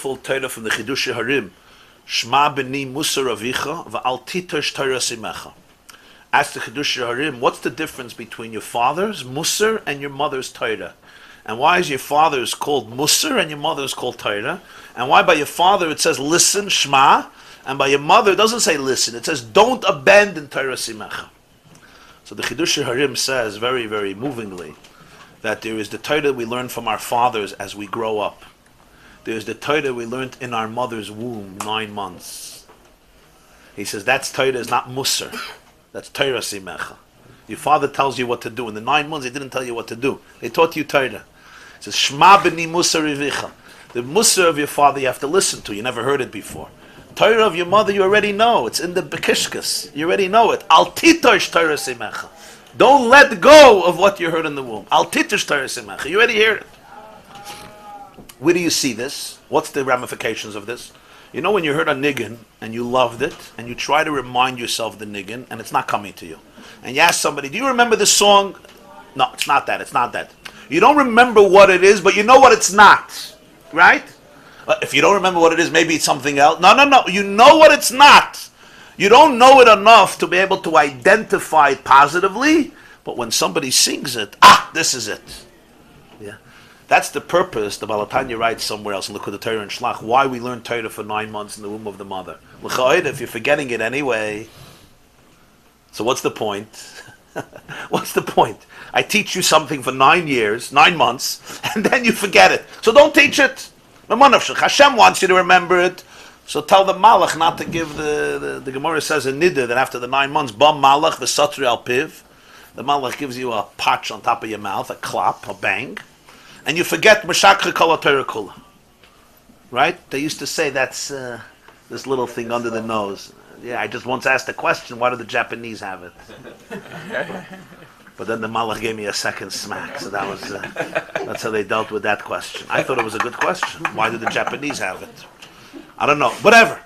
full Torah from the Chidushei Harim. Shma b'ni Musar Avicha v'al titosh Torah simecha. Ask the Chidushei Harim, what's the difference between your father's Musar and your mother's Torah? And why is your father's called Musar and your mother's called Torah? And why by your father it says listen, Shma, and by your mother it doesn't say listen, it says don't abandon Torah simecha. So the Chidushei Harim says very, very movingly that there is the Torah we learn from our fathers as we grow up. There is the Torah we learned in our mother's womb, 9 months. He says that's Torah is not Musar. That's Torah simecha. Your father tells you what to do. In the 9 months, he didn't tell you what to do. They taught you Torah. It says, Shma b'ni Musar Avicha. The Musar of your father you have to listen to. You never heard it before. Torah of your mother you already know. It's in the Bekishkas. You already know it. Al titosh Torah simecha. Don't let go of what you heard in the womb. Al titosh Torah simecha. You already heard it. Where do you see this? What's the ramifications of this? You know when you heard a niggin and you loved it and you try to remind yourself the niggin and it's not coming to you. And you ask somebody, do you remember this song? No, it's not that, it's not that. You don't remember what it is, but you know what it's not. Right? If you don't remember what it is, maybe it's something else. No. You know what it's not. You don't know it enough to be able to identify it positively, but when somebody sings it, this is it. Yeah. That's the purpose, the Baal HaTanya writes somewhere else in Likkutei Torah and Shlach, why we learn Torah for 9 months in the womb of the mother. If you're forgetting it anyway, so what's the point? What's the point? I teach you something for 9 years, 9 months, and then you forget it. So don't teach it. Hashem wants you to remember it. So tell the Malach not to give the Gemara says in Niddah that after the 9 months, Bam Malach v'satri al piv, the Malach gives you a patch on top of your mouth, a clap, a bang, and you forget Meshakre Kol HaTorah Kula. Right? They used to say that's this little thing under the nose. Yeah, I just once asked a question, why do the Japanese have it? But then the Malach gave me a second smack, so that was that's how they dealt with that question. I thought it was a good question. Why do the Japanese have it? I don't know, whatever.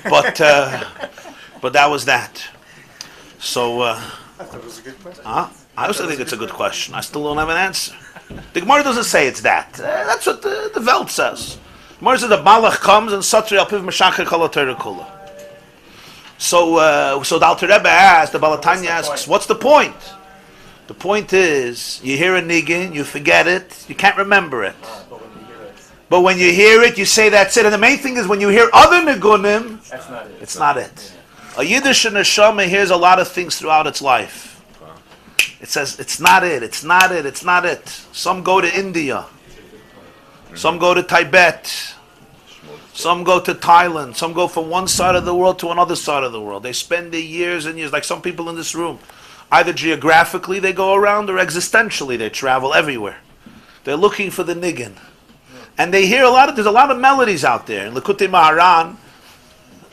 But that was that. So I thought it was a good question. I also think it's a good question. I still don't have an answer. The Gemara doesn't say it's that. That's what the Welt says. The Gemara says the Malach comes and Satri al Piv Meshachar Kol HaTorah Kula. So the Alter Rebbe asks, the Baal HaTanya asks, what's the point? The point is, you hear a niggin, you forget it, you can't remember it. But when you hear it, you say that's it. And the main thing is, when you hear other nigunim, That's not it. It's not it. A Yiddish neshama hears a lot of things throughout its life. It says, it's not it, it's not it, it's not it. Some go to India. Some go to Tibet. Some go to Thailand. Some go from one side of the world to another side of the world. They spend their years and years, like some people in this room. Either geographically they go around or existentially they travel everywhere. They're looking for the niggin. And they hear there's a lot of melodies out there. In Likkutei Maharan,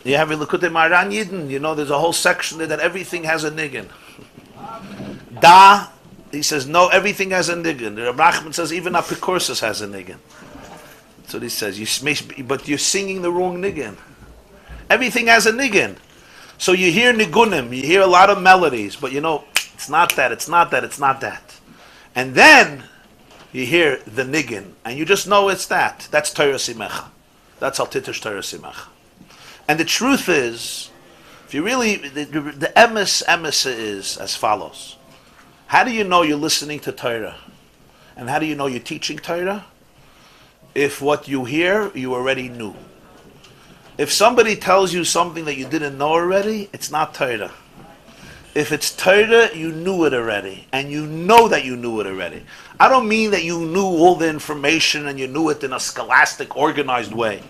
you have in Likkutei Maharan Yidden, there's a whole section there that everything has a niggin. Da, he says, no, everything has a niggin. The Rabbi Nachman says, even Apikursus has a niggin. That's what he says. But you're singing the wrong niggin. Everything has a niggin. So you hear nigunim, you hear a lot of melodies, but it's not that, it's not that, it's not that. And then you hear the niggin, and you just know it's that. That's Torah simecha. That's al titosh Torah simecha. And the truth is, if you really, the emes is as follows. How do you know you're listening to Torah? And how do you know you're teaching Torah? If what you hear, you already knew. If somebody tells you something that you didn't know already, it's not Torah. If it's Torah, you knew it already. And you know that you knew it already. I don't mean that you knew all the information and you knew it in a scholastic, organized way.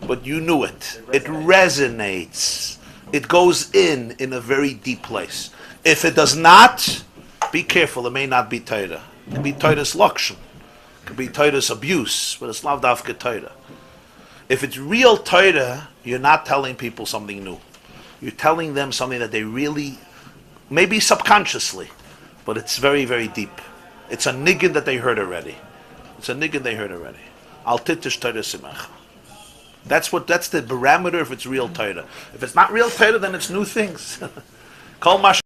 But you knew it. It resonates. It goes in a very deep place. If it does not, be careful. It may not be Torah. It can be Torah's lakshan. It can be Torah's abuse. But it's lav dafka Torah. If it's real Torah, you're not telling people something new. You're telling them something that they really, maybe subconsciously, but it's very, very deep. It's a niggin that they heard already. It's a niggin they heard already. Al titish Torah simach. That's the parameter if it's real Torah. If it's not real Torah, then it's new things. Kol mash